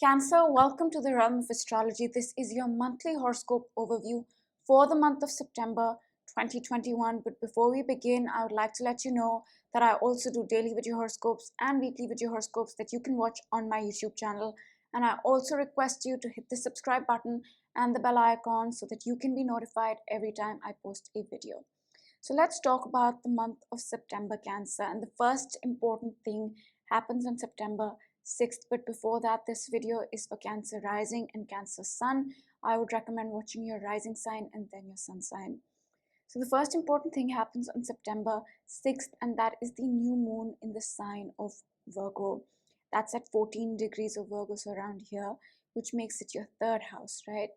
Cancer, welcome to the realm of astrology. This is your monthly horoscope overview for the month of September 2021. But before we begin, I would like to let you know that I also do daily video horoscopes and weekly video horoscopes that you can watch on my YouTube channel. And I also request you to hit the subscribe button and the bell icon so that you can be notified every time I post a video. So let's talk about the month of September, Cancer. And the first important thing happens on September 6th. But before that, this video is for Cancer rising and Cancer sun. I would recommend watching your rising sign and then your sun sign. So the first important thing happens on September 6th, and that is the new moon in the sign of Virgo. That's at 14 degrees of Virgo, so around here, which makes it your third house, right?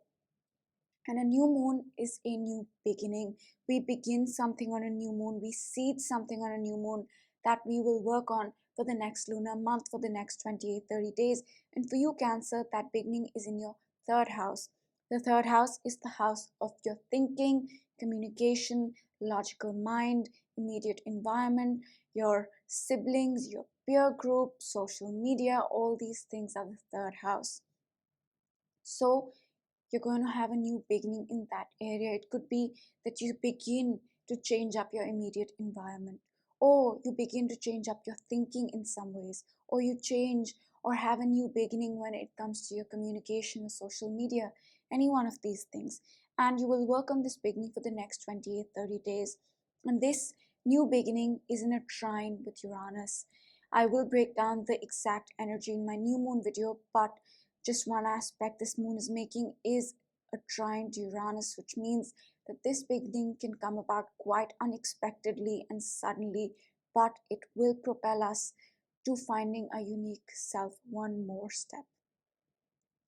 And a new moon is a new beginning. We begin something on a new moon. We seed something on a new moon that we will work on for the next lunar month, for the next 28, 30 days. And for you, Cancer, that beginning is in your third house. The third house is the house of your thinking, communication, logical mind, immediate environment, your siblings, your peer group, social media. All these things are the third house. So you're going to have a new beginning in that area. It could be that you begin to change up your immediate environment, or you begin to change up your thinking in some ways, or you change or have a new beginning when it comes to your communication or social media, any one of these things. And you will work on this beginning for the next 28, 30 days. And this new beginning is in a trine with Uranus. I will break down the exact energy in my new moon video, but just one aspect this moon is making is a trine to Uranus, which means that this beginning can come about quite unexpectedly and suddenly, but it will propel us to finding a unique self one more step.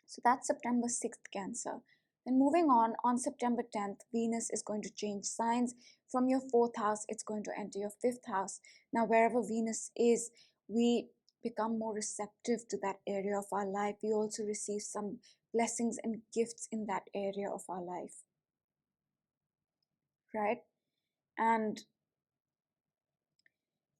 So that's September 6th, Cancer. Then moving on September 10th, Venus is going to change signs. From your fourth house, it's going to enter your fifth house. Now, wherever Venus is, we become more receptive to that area of our life. We also receive some blessings and gifts in that area of our life, right? And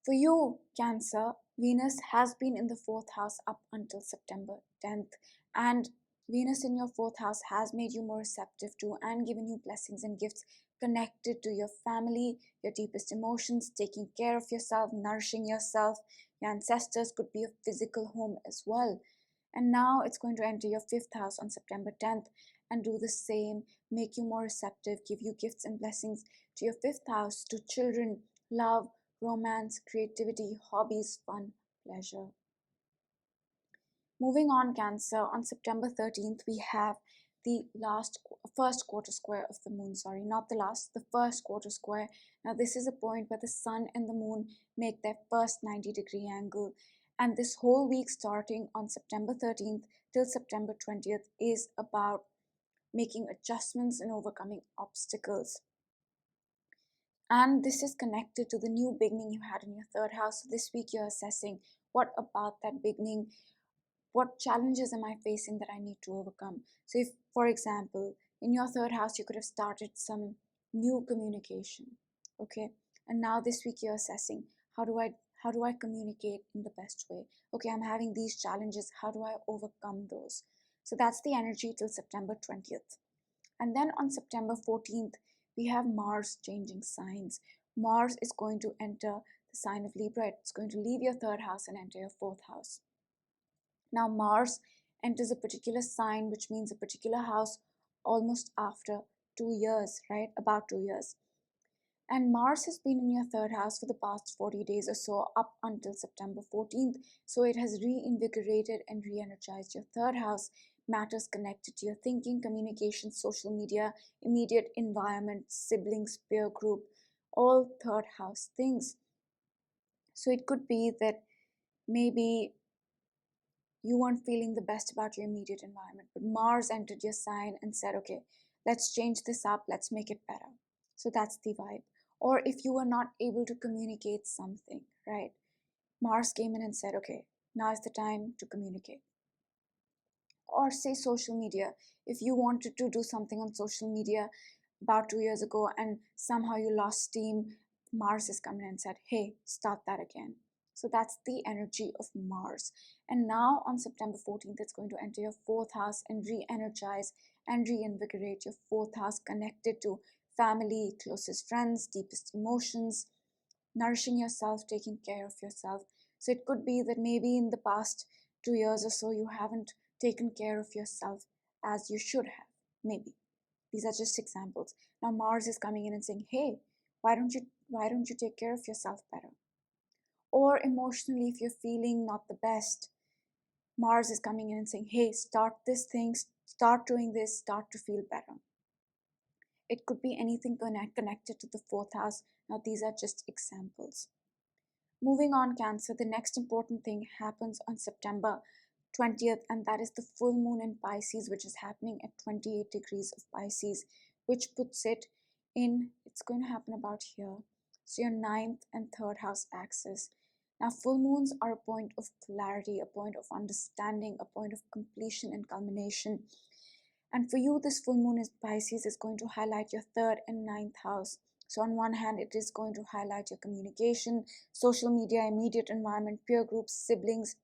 for you, Cancer, Venus has been in the fourth house up until September 10th, and Venus in your fourth house has made you more receptive to and given you blessings and gifts connected to your family, your deepest emotions, taking care of yourself, nourishing yourself. Your ancestors could be a physical home as well. And now it's going to enter your fifth house on September 10th and do the same, make you more receptive, give you gifts and blessings to your fifth house, to children, love, romance, creativity, hobbies, fun, pleasure. Moving on, Cancer, on September 13th, we have the first quarter square of the moon. Sorry, not the last, the first quarter square. Now, this is a point where the sun and the moon make their first 90-degree angle. And this whole week, starting on September 13th till September 20th, is about making adjustments and overcoming obstacles. And this is connected to the new beginning you had in your third house. So this week, you're assessing what about that beginning. What challenges am I facing that I need to overcome? So if, for example, in your third house, you could have started some new communication, okay? And now this week you're assessing, how do I communicate in the best way? Okay, I'm having these challenges. How do I overcome those? So that's the energy till September 20th. And then on September 14th, we have Mars changing signs. Mars is going to enter the sign of Libra. It's going to leave your third house and enter your fourth house. Now, Mars enters a particular sign, which means a particular house, almost after 2 years, right? About 2 years. And Mars has been in your third house for the past 40 days or so, up until September 14th. So it has reinvigorated and re-energized your third house, matters connected to your thinking, communication, social media, immediate environment, siblings, peer group, all third house things. So it could be that maybe you weren't feeling the best about your immediate environment, but Mars entered your sign and said, okay, let's change this up, let's make it better. So that's the vibe. Or if you were not able to communicate something, right? Mars came in and said, okay, now is the time to communicate. Or say social media. If you wanted to do something on social media about 2 years ago and somehow you lost steam, Mars has come in and said, hey, start that again. So that's the energy of Mars. And now on September 14th, it's going to enter your fourth house and re-energize and reinvigorate your fourth house, connected to family, closest friends, deepest emotions, nourishing yourself, taking care of yourself. So it could be that maybe in the past 2 years or so, you haven't taken care of yourself as you should have. Maybe. These are just examples. Now Mars is coming in and saying, hey, why don't you take care of yourself better? Or emotionally, if you're feeling not the best, Mars is coming in and saying, hey, start this thing, start doing this, start to feel better. It could be anything connected to the fourth house. Now, these are just examples. Moving on, Cancer, the next important thing happens on September 20th, and that is the full moon in Pisces, which is happening at 28 degrees of Pisces, which puts it in, it's going to happen about here. So your ninth and third house axis. Now, full moons are a point of clarity, a point of understanding, a point of completion and culmination. And for you, this full moon in Pisces is going to highlight your third and ninth house. So on one hand, it is going to highlight your communication, social media, immediate environment, peer groups, siblings,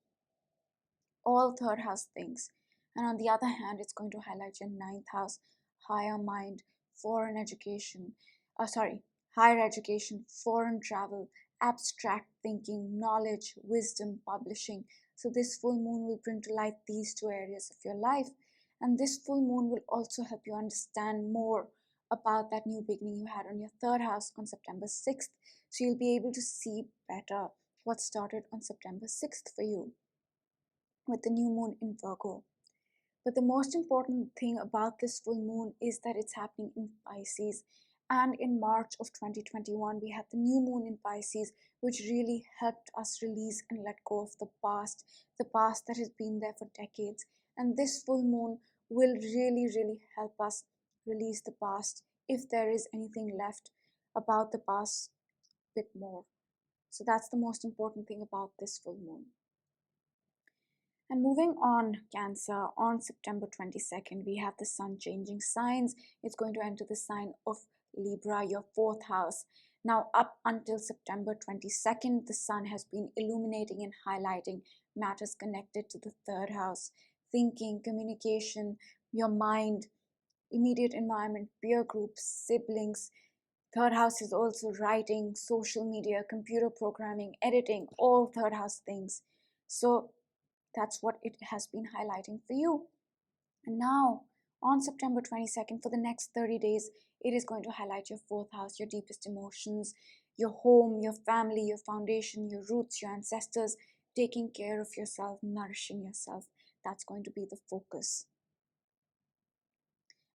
all third house things. And on the other hand, it's going to highlight your ninth house, higher mind, foreign education, higher education, foreign travel, abstract thinking, knowledge, wisdom, publishing. So this full moon will bring to light these two areas of your life. And this full moon will also help you understand more about that new beginning you had on your third house on September 6th. So you'll be able to see better what started on September 6th for you with the new moon in Virgo. But the most important thing about this full moon is that it's happening in Pisces. And in March of 2021, we had the new moon in Pisces, which really helped us release and let go of the past that has been there for decades. And this full moon will really, really help us release the past if there is anything left about the past, a bit more. So that's the most important thing about this full moon. And moving on, Cancer, on September 22nd, we have the sun changing signs. It's going to enter the sign of Libra, your fourth house. Now, up until September 22nd, the sun has been illuminating and highlighting matters connected to the third house, thinking, communication, your mind, immediate environment, peer groups, siblings. Third house is also writing, social media, computer programming, editing, all third house things. So that's what it has been highlighting for you. And now, on September 22nd, for the next 30 days, it is going to highlight your fourth house, your deepest emotions, your home, your family, your foundation, your roots, your ancestors, taking care of yourself, nourishing yourself. That's going to be the focus.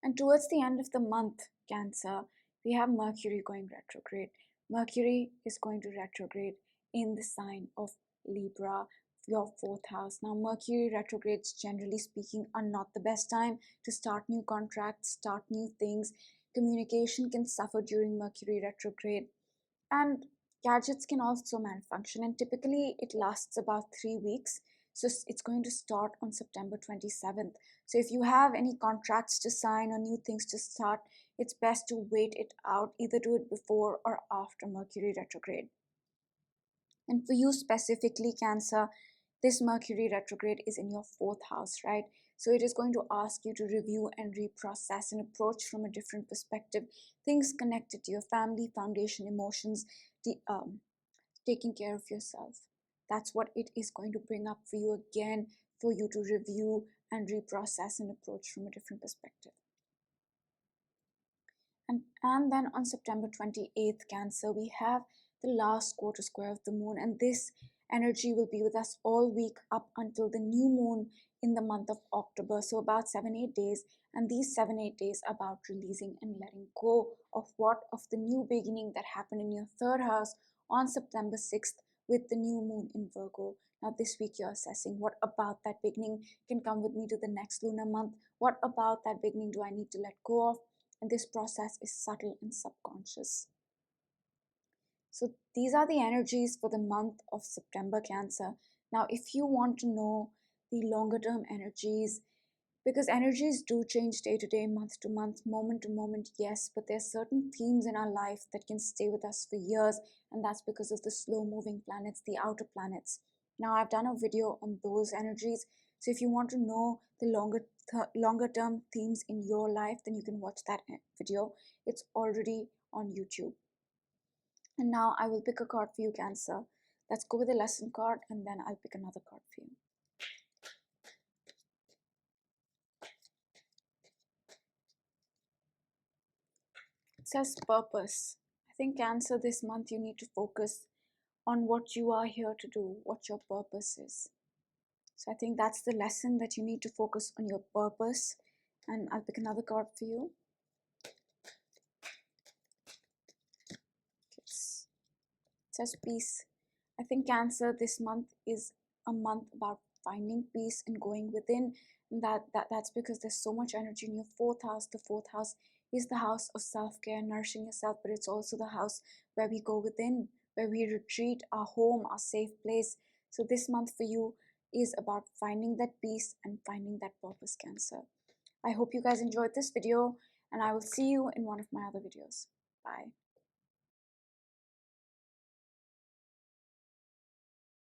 And towards the end of the month, Cancer, we have Mercury going retrograde. Mercury is going to retrograde in the sign of Libra, your fourth house. Now, Mercury retrogrades, generally speaking, are not the best time to start new contracts, start new things. Communication can suffer during Mercury retrograde, and gadgets can also malfunction. And typically, it lasts about 3 weeks. So it's going to start on September 27th. So if you have any contracts to sign or new things to start, it's best to wait it out, either do it before or after Mercury retrograde. And for you specifically, Cancer, this Mercury retrograde is in your fourth house, right? So it is going to ask you to review and reprocess and approach from a different perspective things connected to your family, foundation, emotions, taking care of yourself. That's what it is going to bring up for you again, for you to review and reprocess and approach from a different perspective. And then on September 28th, Cancer, we have the last quarter square of the moon, and this energy will be with us all week up until the new moon in the month of October. So about 7-8 days, and these 7-8 days are about releasing and letting go of the new beginning that happened in your third house on September 6th with the new moon in Virgo. Now this week you're assessing what about that beginning can come with me to the next lunar month. What about that beginning do I need to let go of? And this process is subtle and subconscious. So these are the energies for the month of September, Cancer. Now, if you want to know the longer term energies, because energies do change day to day, month to month, moment to moment, yes, but there's certain themes in our life that can stay with us for years, and that's because of the slow moving planets, the outer planets. Now I've done a video on those energies, so if you want to know the longer term themes in your life, then you can watch that video. It's already on YouTube. And now I will pick a card for you, Cancer. Let's go with the lesson card, and then I'll pick another card for you. It says purpose. I think, Cancer, this month you need to focus on what you are here to do, what your purpose is. So I think that's the lesson, that you need to focus on your purpose. And I'll pick another card for you. It says peace. I think, Cancer, this month is a month about finding peace and going within. And that's because there's so much energy in your fourth house. The fourth house is the house of self-care, nourishing yourself, but it's also the house where we go within, where we retreat, our home, our safe place. So this month for you is about finding that peace and finding that purpose, Cancer. I hope you guys enjoyed this video, and I will see you in one of my other videos. Bye.